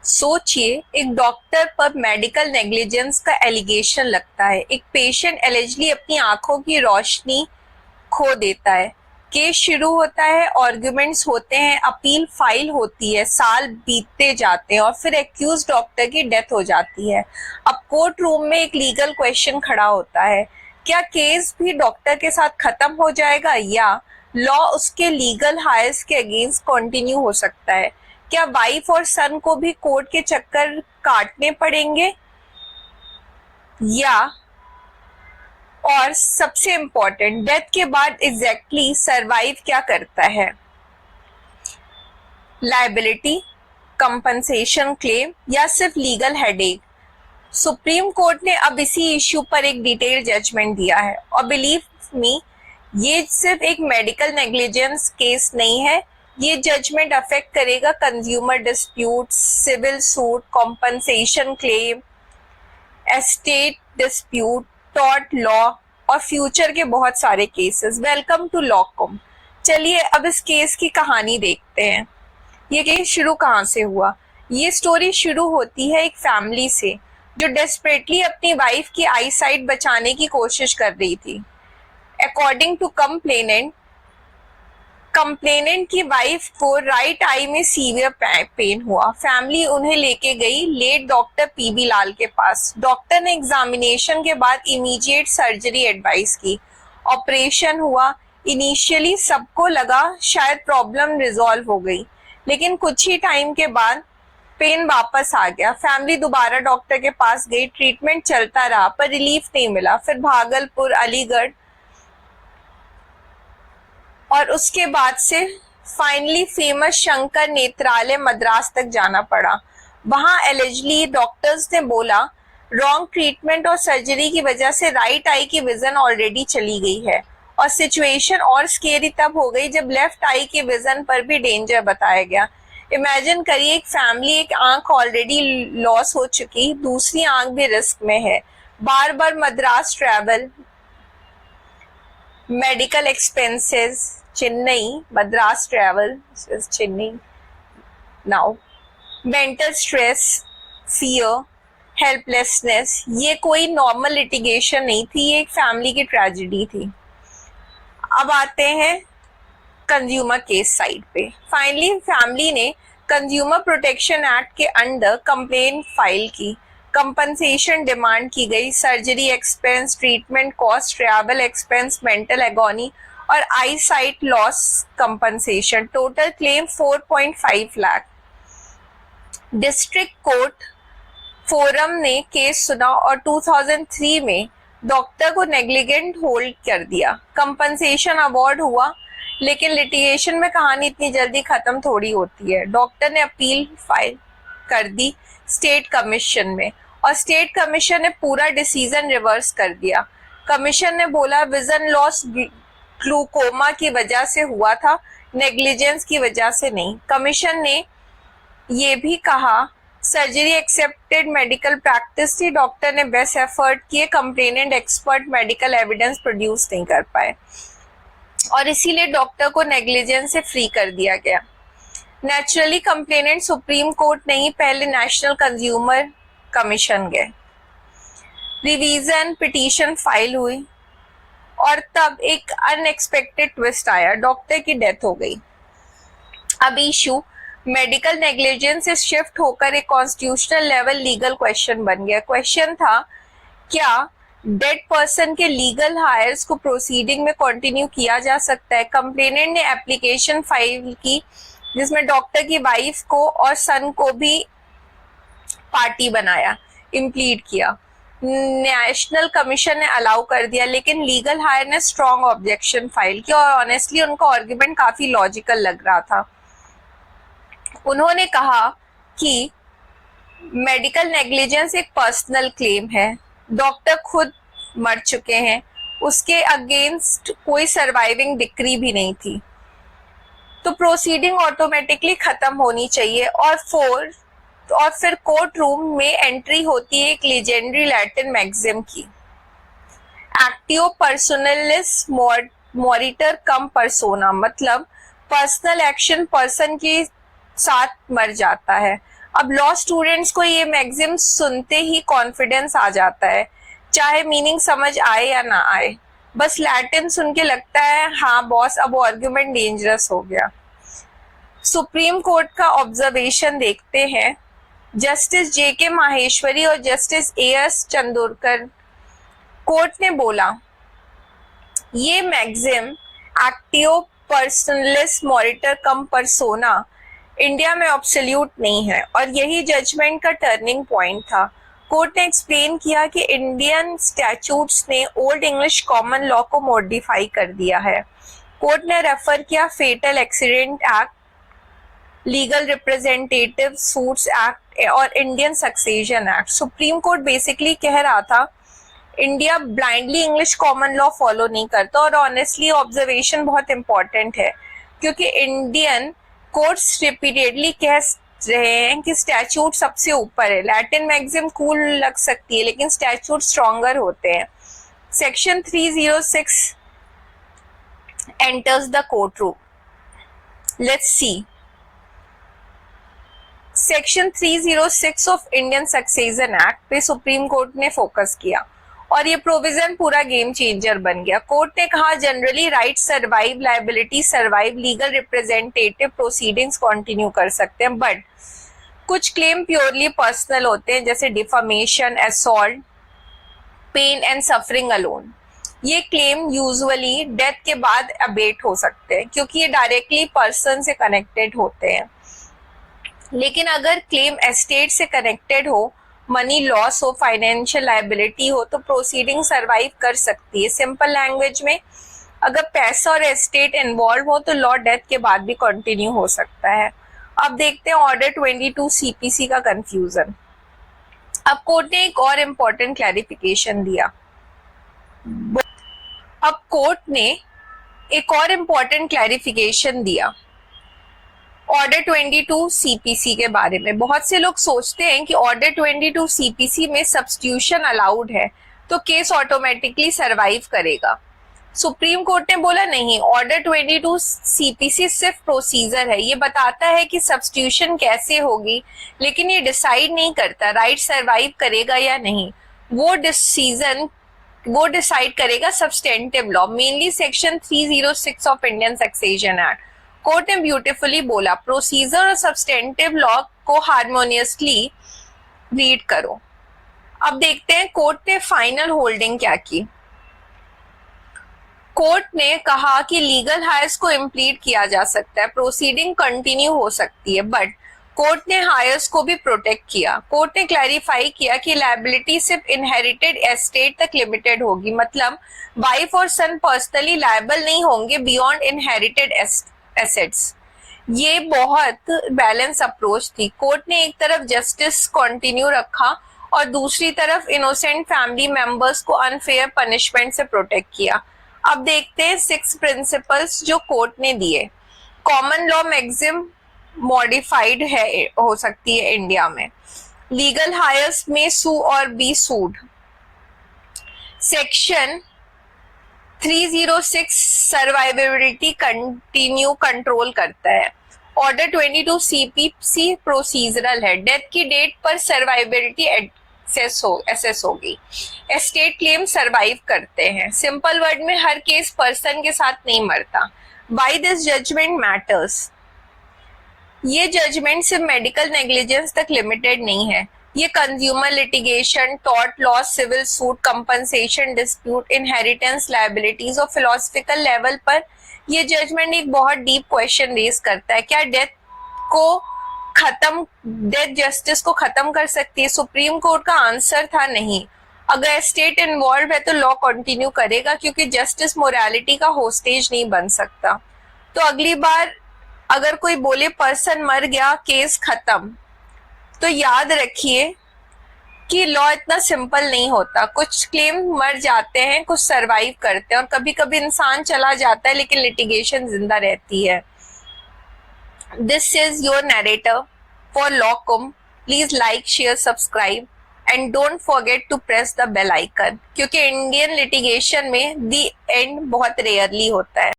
सोचिए, एक डॉक्टर पर मेडिकल नेग्लिजेंस का एलिगेशन लगता है। एक पेशेंट एलिजिबली अपनी आंखों की रोशनी खो देता है। केस शुरू होता है, आर्गुमेंट्स होते हैं, अपील फाइल होती है, साल बीतते जाते हैं और फिर एक्यूज डॉक्टर की डेथ हो जाती है। अब कोर्ट रूम में एक लीगल क्वेश्चन खड़ा होता है, क्या केस भी डॉक्टर के साथ खत्म हो जाएगा या लॉ उसके लीगल हायर्स के अगेंस्ट कंटिन्यू हो सकता है? क्या वाइफ और सन को भी कोर्ट के चक्कर काटने पड़ेंगे या और सबसे इम्पोर्टेंट, डेथ के बाद एग्जैक्टली सरवाइव क्या करता है? लायबिलिटी, कंपनसेशन क्लेम या सिर्फ लीगल हेडेक? सुप्रीम कोर्ट ने अब इसी इश्यू पर एक डिटेल जजमेंट दिया है और बिलीव मी, ये सिर्फ एक मेडिकल नेग्लिजेंस केस नहीं है। ये जजमेंट अफेक्ट करेगा consumer dispute, civil suit, compensation claim, estate dispute, tort law और फ्यूचर के बहुत सारे केसेस। Welcome to लॉकॉम। चलिए अब इस केस की कहानी देखते हैं। ये केस शुरू कहाँ से हुआ? ये स्टोरी शुरू होती है एक फैमिली से जो डेस्परेटली अपनी वाइफ की आई साइट बचाने की कोशिश कर रही थी। अकॉर्डिंग टू कंप्लेनेंट की वाइफ को राइट आई में सीवियर पेन हुआ। फैमिली उन्हें लेके गई लेट डॉक्टर पीबी लाल के पास। डॉक्टर ने एग्जामिनेशन के बाद इमीडिएट सर्जरी एडवाइस की। ऑपरेशन हुआ। इनिशियली सबको लगा शायद प्रॉब्लम रिजॉल्व हो गई, लेकिन कुछ ही टाइम के बाद पेन वापस आ गया। फैमिली दोबारा डॉक्टर के पास गई, ट्रीटमेंट चलता रहा पर रिलीफ नहीं मिला। फिर भागलपुर, अलीगढ़ और उसके बाद से फाइनली फेमस शंकर नेत्रालय मद्रास तक जाना पड़ा। वहां एलिजिबली डॉक्टर्स ने बोला रॉन्ग ट्रीटमेंट और सर्जरी की वजह से राइट आई की विजन ऑलरेडी चली गई है। और सिचुएशन और स्केरी तब हो गई जब लेफ्ट आई के विजन पर भी डेंजर बताया गया। इमेजिन करिए, एक फैमिली, एक आंख ऑलरेडी लॉस हो चुकी, दूसरी आंख भी रिस्क में है। बार बार Madras travel, medical expenses, Chennai, Madras travel, Chennai now, mental stress, fear, helplessness. ये कोई नॉर्मल लिटिगेशन नहीं थी, ये एक फैमिली की ट्रेजेडी थी। अब आते हैं कंज्यूमर केस साइड पे। फाइनली फैमिली ने कंज्यूमर प्रोटेक्शन एक्ट के अंडर कंप्लेन फाइल की। कंपनसेशन डिमांड की गई, surgery expense, treatment cost, travel expense, mental agony और eye sight loss compensation. Total claim 4.5 lakh. District court forum ने केस सुना और 2003 में डॉक्टर को नेग्लिजेंट होल्ड कर दिया। कंपनसेशन अवार्ड हुआ, लेकिन लिटिगेशन में कहानी इतनी जल्दी खत्म थोड़ी होती है। डॉक्टर ने अपील फाइल कर दी स्टेट कमीशन में और स्टेट कमीशन ने पूरा डिसीजन रिवर्स कर दिया। कमीशन ने बोला विजन लॉस ग्लूकोमा की वजह से हुआ था, नेग्लिजेंस की वजह से नहीं। कमीशन ने ये भी कहा सर्जरी एक्सेप्टेड मेडिकल प्रैक्टिस थी, डॉक्टर ने बेस्ट एफर्ट किए, complainant expert medical evidence produce नहीं कर पाए और इसीलिए डॉक्टर को नेग्लिजेंस से फ्री कर दिया गया। नेचुरली कंप्लेनेंट सुप्रीम कोर्ट नहीं, पहले नेशनल कंज्यूमर कमीशन गए। रिवीजन पिटीशन फाइल हुई और तब एक अनएक्सपेक्टेड ट्विस्ट आया, डॉक्टर की डेथ हो गई। अब इशू मेडिकल नेग्लिजेंस से शिफ्ट होकर एक कॉन्स्टिट्यूशनल लेवल लीगल क्वेश्चन बन गया। क्वेश्चन था, क्या डेड पर्सन के लीगल हायर्स को प्रोसीडिंग में कंटिन्यू किया जा सकता है? कंप्लेनेंट ने एप्लीकेशन फाइल की जिसमें डॉक्टर की वाइफ को और सन को भी पार्टी बनाया, इम्प्लीड किया। नेशनल कमीशन ने अलाउ कर दिया, लेकिन लीगल हायर ने स्ट्रॉन्ग ऑब्जेक्शन फाइल किया और ऑनेस्टली उनका आर्गुमेंट काफी लॉजिकल लग रहा था। उन्होंने कहा कि मेडिकल नेग्लिजेंस एक पर्सनल क्लेम है, डॉक्टर खुद मर चुके हैं, उसके अगेंस्ट कोई सर्वाइविंग डिक्री भी नहीं थी, तो प्रोसीडिंग ऑटोमेटिकली खत्म होनी चाहिए। और फिर कोर्ट रूम में एंट्री होती है एक लेजेंडरी लैटिन मैक्सिम की, एक्टिव पर्सोनलिस मोरिटर कम पर्सोना, मतलब पर्सनल एक्शन पर्सन के साथ मर जाता है। अब लॉ स्टूडेंट्स को ये मैक्सिम सुनते ही कॉन्फिडेंस आ जाता है, चाहे मीनिंग समझ आए या ना आए। बस लैटिन सुन के लगता है हाँ बॉस अब आर्ग्यूमेंट डेंजरस हो गया। सुप्रीम कोर्ट का ऑब्जर्वेशन देखते हैं। Justice JK. माहेश्वरी और जस्टिस ए.एस. चंदोरकर कोर्ट ने बोला ये maxim actio personalis moritur cum persona India में ऑब्सोल्यूट नहीं है और यही जजमेंट का टर्निंग पॉइंट था। कोर्ट ने एक्सप्लेन किया कि इंडियन स्टैट्यूट्स ने ओल्ड इंग्लिश कॉमन लॉ को मॉडिफाई कर दिया है। कोर्ट ने रेफर किया fatal accident act, legal representative suits act और Indian succession act. Supreme Court basically कह रहा था India blindly English common law follow नहीं करता, और ऑनेस्टली ऑब्जर्वेशन बहुत इंपॉर्टेंट है क्योंकि इंडियन कोर्ट्स रिपीटेडली कह रहे हैं कि स्टैट्यूट सबसे ऊपर है। लैटिन मैक्सिम कूल लग सकती है लेकिन स्टैट्यूट स्ट्रॉन्गर होते हैं। Section 306 enters the courtroom. Let's see. Section 306 of Indian succession act पे सुप्रीम कोर्ट ने फोकस किया और ये प्रोविजन पूरा गेम चेंजर बन गया। कोर्ट ने कहा generally right survive, liability survive, legal representative proceedings continue कर सकते हैं, बट कुछ क्लेम प्योरली पर्सनल होते हैं जैसे defamation, assault, pain and suffering alone. ये क्लेम यूजुअली डेथ के बाद अबेट हो सकते हैं क्योंकि ये डायरेक्टली पर्सन से कनेक्टेड होते हैं। लेकिन अगर क्लेम एस्टेट से कनेक्टेड हो, मनी लॉस हो, फाइनेंशियल लायबिलिटी हो तो प्रोसीडिंग सरवाइव कर सकती है। सिंपल लैंग्वेज में अगर पैसा और एस्टेट इन्वॉल्व हो तो लॉ डेथ के बाद भी कंटिन्यू हो सकता है। अब देखते हैं ऑर्डर 22 सीपीसी का कंफ्यूजन। अब कोर्ट ने एक और इम्पोर्टेंट क्लैरिफिकेशन दिया। अब कोर्ट ने एक और इम्पोर्टेंट क्लैरिफिकेशन दिया ऑर्डर 22 सीपीसी के बारे में। बहुत से लोग सोचते हैं कि ऑर्डर 22 सीपीसी में सब्स्टिट्यूशन अलाउड है तो केस ऑटोमेटिकली सरवाइव करेगा। सुप्रीम कोर्ट ने बोला नहीं, ऑर्डर 22 सीपीसी सिर्फ प्रोसीजर है, ये बताता है कि सब्स्टिट्यूशन कैसे होगी लेकिन ये डिसाइड नहीं करता राइट सरवाइव करेगा या नहीं। वो डिसाइड करेगा substantive law, mainly section 306 of Indian succession act. Court ने ब्यूटीफुली बोला प्रोसीजर और सब्सटेंटिव लॉ को हार्मोनियसली रीड करो। अब देखते हैं कोर्ट ने फाइनल होल्डिंग क्या की। कोर्ट ने कहा कि लीगल हायर्स को इम्प्लीड किया जा सकता है, प्रोसीडिंग कंटिन्यू हो सकती है, बट कोर्ट ने हायर्स को भी प्रोटेक्ट किया। कोर्ट ने क्लैरिफाई किया कि लायबिलिटी सिर्फ इनहेरिटेड एस्टेट तक लिमिटेड होगी, मतलब वाइफ और सन पर्सनली लायबल नहीं होंगे बियॉन्ड इनहेरिटेड एसेट्स। ये बहुत बैलेंस अप्रोच थी। कोर्ट ने एक तरफ जस्टिस कंटिन्यू रखा और दूसरी तरफ इनोसेंट फैमिली मेंबर्स को अनफेयर पनिशमेंट से प्रोटेक्ट किया। अब देखते हैं 6 प्रिंसिपल्स जो कोर्ट ने दिए। कॉमन लॉ मैक्सिम मॉडिफाइड है हो सकती है इंडिया में। लीगल हायर्स में सू और बी सूड। सेक्शन 306 सर्वाइवेबिलिटी कंटिन्यू कंट्रोल करता है। ऑर्डर 22 सीपीसी प्रोसीजरल है, डेथ की डेट पर सर्वाइवेबिलिटी एसेस होगी। एस्टेट क्लेम सर्वाइव करते हैं। सिंपल वर्ड में हर केस पर्सन के साथ नहीं मरता। बाय दिस जजमेंट मैटर्स, ये जजमेंट सिर्फ मेडिकल नेग्लिजेंस तक लिमिटेड नहीं है, ये consumer litigation, tort laws, civil suit, compensation dispute, inheritance liabilities और फिलोसफिकल लेवल पर ये जजमेंट एक बहुत डीप क्वेश्चन रेज करता है। क्या डेथ जस्टिस को खत्म कर सकती है? सुप्रीम कोर्ट का आंसर था नहीं। अगर स्टेट इन्वॉल्व है तो लॉ कंटिन्यू करेगा क्योंकि जस्टिस मोरालिटी का होस्टेज नहीं बन सकता। तो अगली बार अगर कोई बोले पर्सन मर गया केस खत्म, तो याद रखिए कि लॉ इतना सिंपल नहीं होता। कुछ क्लेम मर जाते हैं, कुछ सरवाइव करते हैं और कभी कभी इंसान चला जाता है लेकिन लिटिगेशन जिंदा रहती है। This is your narrator for Lawcum. Please like, share, subscribe and don't forget to press the bell icon क्योंकि इंडियन लिटिगेशन में द एंड बहुत रेयरली होता है।